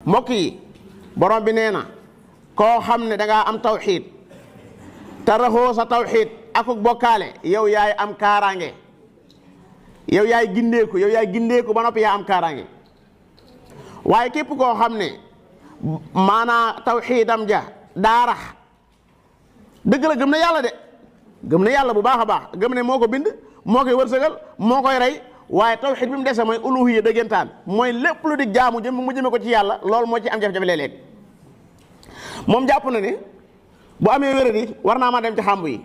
mbokk yi borom bi nee na koo xam ne dangaa am tawxiid te raxoo sa tawxiid akuk bokkaale yow yaay am kaaraange yow yaay gindeeku ba noppi yaa am kaaraange waaye képp koo xam ne maanaa tawxiidam ja daarax dëgg la gëm na yàlla de gëm na yàlla bu baax a baax gëm ne moo ko bind moo koy wërsëgal moo koy rey waaye tawxiid bi mu dese mooy uluhiyya dëggantaan mooy lépp lu di jaamu jëm mu jëme ko ci yàlla loolu moo ci am jafe-jafe léeg-léeg moom jàpp na ne bu amee wéradi war naa ma dem ci xàmb yi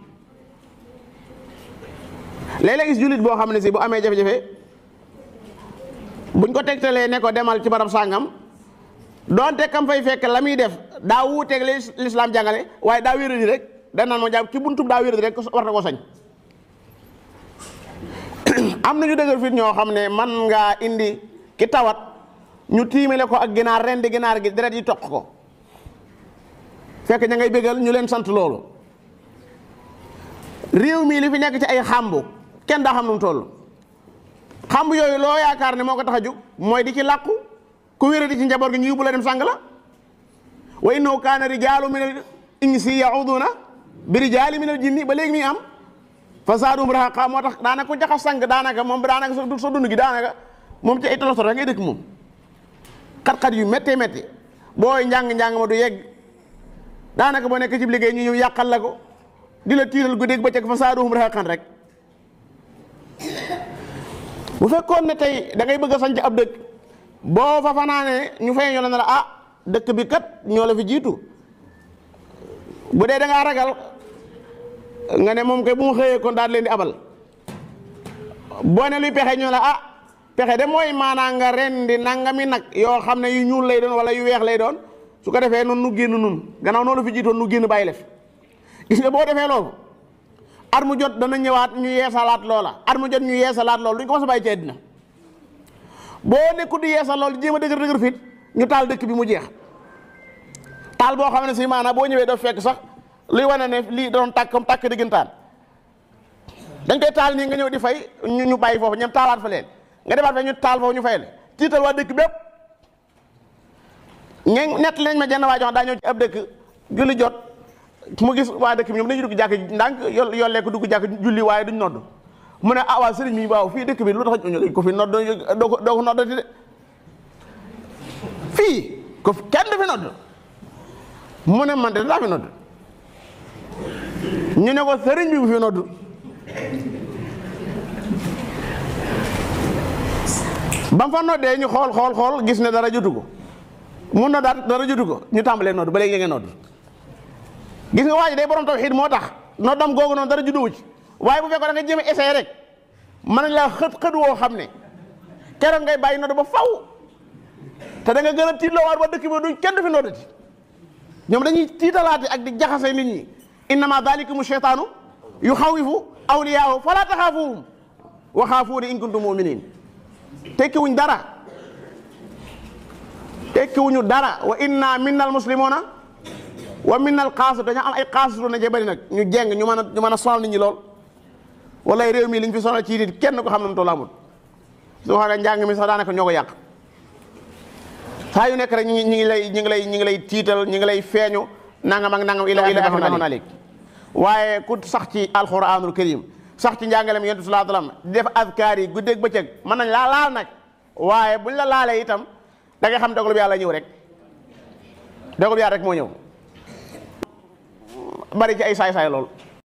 léeg-léeg gis jullit boo xam ne si bu amee jafe-jafe buñ ko tegtalee ne ko demal ci barab sàngam doonte kam fay fekk la muy def daa wuuteeg lislaam jàngale waaye daa wéradi rek da naan moo jàpp ci buntub daa wéradi rek war na ko sañ am na ñu dëgër fit ñoo xam ne man ngaa indi ki tawat ñu tiimale ko ak ginaar rendi ginaar gi deret yi toq ko fekk ña ngay bégal ñu leen sant loolu réew mii li fi nekk ci ay xàmbu kenn daa xam nu mu toll xàmb yooyu loo yaakaar ne moo ko tax a jóg mooy di ci làqu ku wéra di ci njaboot gi ñu yóbbu la dem sàng la wa innahu kaana rijaalu min al insi yauduna bi rijaali min al jinni ba léegi mi am fa zaadahum rahaqa moo tax daanaka ku jaxas sang daanaka moom daanaka sa dund gi daanaka moom ci ay tolotor rek ngay dëkk moom xat-xat yu méttee métti booy njàng ma du yegg daanaka boo nekk ci liggéey ñu ñëw yàqal la ko di la tiiral guddeeg bëccëg fa zaadahum rahaqan rek bu fekkoon ne tey da ngay bëgg a sanc ab dëkk boo fa fanaane ñu fay ñoo la ne la ah dëkk bi kat ñoo la fi jiitu bu dee da ngaa ragal nga ne moom kay bu mu xëyee kon daal leen di abal boo ne luy pexe ñoo la ah pexe de mooy maanaa nga rendi nangami nag yoo xam ne yu ñuul lay doon wala yu weex lay doon su ko defee noonu nu génn nun gannaaw noonu la fi jiitoon nu génn bàyyi lef gis nga boo defee loolu at mu jot dana ñëwaat ñu yeesalaat loola at mu jot ñu yeesalaat loolu duñ ko mos a bàyyi ci àddina boo nekku di yeesal loolu jéem a dëgër fit ñu taal dëkk bi mu jeex taal boo xam ne si maanaam boo ñëwee doo fekk sax luy wane ne lii doon tàkkam tàkk diggantaan dañ koy taal nii nga ñëw di fay ñu bàyyi foofu ñoom taalaat fa leen nga defaat fa ñu taal foofu ñu fay la tiital waa dëkk bépp nett lañ ma jenn waa jox daa ñëw ci ab dëkk julli jot mu gis waa dëkk bi ñoom dañuy dugg jàkk ndànk yollee ko dugg jàkk julli waaye duñ nodd mu ne ah waa sëriñ mi waaw fii dëkk bi lu tax ñu ko fi nodd doo ko noddati de fii ko kenn du fi nodd mu ne man de daa fi nodd ñu ne ko sëriñ bi bu fi nodd ba mu fa noddee ñu xool gis ne dara jotu ko mun na daal dara jotu ko ñu tàmbalee nodd ba léegi ngeen nodd gis nga waa ji day borom tawxiid moo tax noddam googu noonu dara judduwu ci waaye bu fekkoon da nga jéem a essayé rek mën nañ laa xët woo xam ne keroog ngay bàyyi nodd ba faw te da nga gën a tiitloo waat ba dëkk bi duñ kenn du fi noddati ñoom dañuy tiitalaate ak di jaxase nit ñi innama dalikum sheytaanu yuxawifu awliyaahu fala taxaafuhum wa xaafuuni in kuntum muminin tekkiwuñ dara wa inna minna al muslimuna wa minna al qaasitun dañoo am ay qaasitun na bëri nag ñu jeng ñu mën a sonal nit ñi lool wala réew mi liñ fi sonal ci nit kenn ko xam ne mu toll amul su waxee njàng mi sax daanaka ñoo ko yàq saa yu nekk rek ñi ngi lay tiital ñi ngi lay feeñu nangam ak nangam ila na léegi waaye ku sax ci alquranul karim sax ci njàngalem yonent sallallahu alayhi wasallam di def azkaar yi guddeeg bëccëg mën nañ laa laal nag waaye buñ la laalee itam da nga xam dogalu bi yàlla ñëw rek dogalu bi yàlla rek moo ñëw bari ci ay saay-saay lool